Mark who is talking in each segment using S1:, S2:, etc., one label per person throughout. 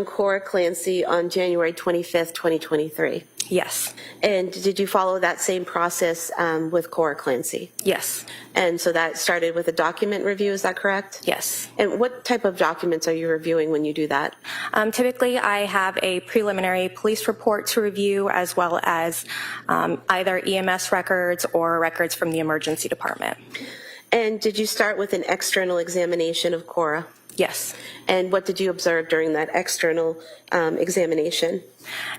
S1: Cora Clancy on January 25th, 2023.
S2: Yes.
S1: And did you follow that same process with Cora Clancy?
S2: Yes.
S1: And so that started with a document review, is that correct?
S2: Yes.
S1: And what type of documents are you reviewing when you do that?
S2: Typically, I have a preliminary police report to review, as well as either EMS records or records from the emergency department.
S1: And did you start with an external examination of Cora?
S2: Yes.
S1: And what did you observe during that external examination?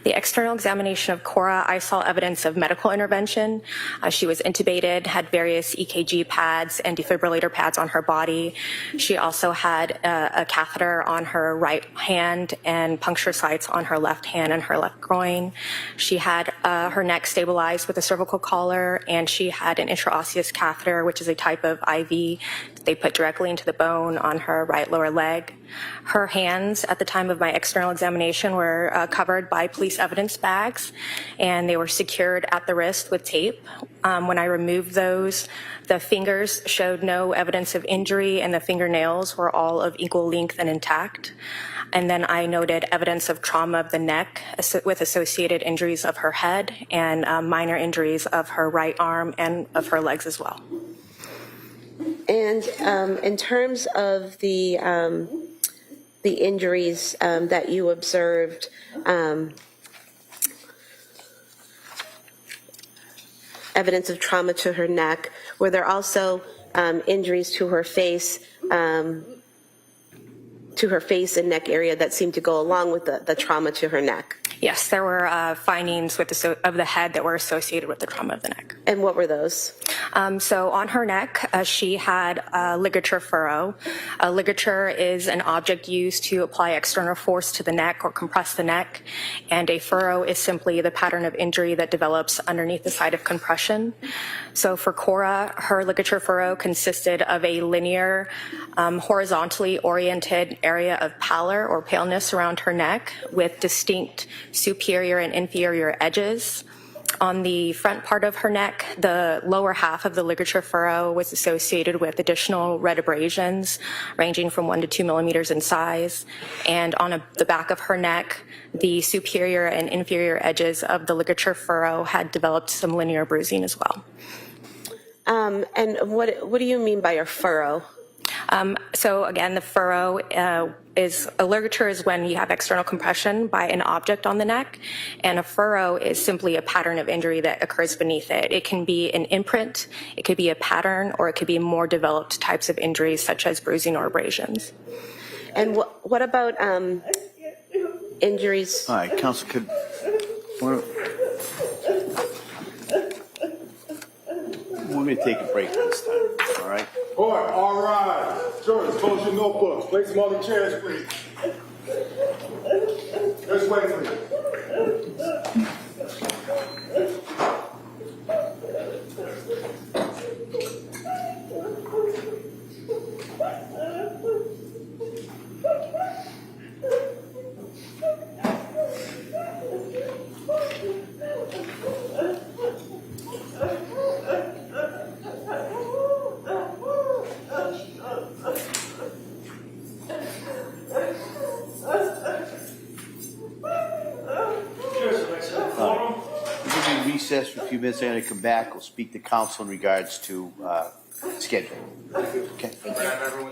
S2: The external examination of Cora, I saw evidence of medical intervention. She was intubated, had various EKG pads and defibrillator pads on her body. She also had a catheter on her right hand and puncture sites on her left hand and her left groin. She had her neck stabilized with a cervical collar, and she had an intraosseous catheter, which is a type of IV they put directly into the bone on her right lower leg. Her hands at the time of my external examination were covered by police evidence bags, and they were secured at the wrist with tape. When I removed those, the fingers showed no evidence of injury, and the fingernails were all of equal length and intact. And then I noted evidence of trauma of the neck with associated injuries of her head and minor injuries of her right arm and of her legs as well.
S1: And in terms of the injuries that you observed, evidence of trauma to her neck, were there also injuries to her face and neck area that seemed to go along with the trauma to her neck?
S2: Yes, there were findings of the head that were associated with the trauma of the neck.
S1: And what were those?
S2: So on her neck, she had a ligature furrow. A ligature is an object used to apply external force to the neck or compress the neck, and a furrow is simply the pattern of injury that develops underneath the site of compression. So for Cora, her ligature furrow consisted of a linear, horizontally oriented area of pallor or paleness around her neck with distinct superior and inferior edges. On the front part of her neck, the lower half of the ligature furrow was associated with additional red abrasions ranging from 1 to 2 millimeters in size. And on the back of her neck, the superior and inferior edges of the ligature furrow had developed some linear bruising as well.
S1: And what do you mean by a furrow?
S2: So again, the furrow is a ligature is when you have external compression by an object on the neck, and a furrow is simply a pattern of injury that occurs beneath it. It can be an imprint, it could be a pattern, or it could be more developed types of injuries such as bruising or abrasions.
S1: And what about injuries?
S3: All right, Counsel, we're going to take a break this time, all right?
S4: All right. Jurors, close your notebooks. Place them on the chairs, please. This way, please.
S3: Recess for a few minutes. I'm going to come back. We'll speak to counsel in regards to scheduling. Okay.
S4: Thank you.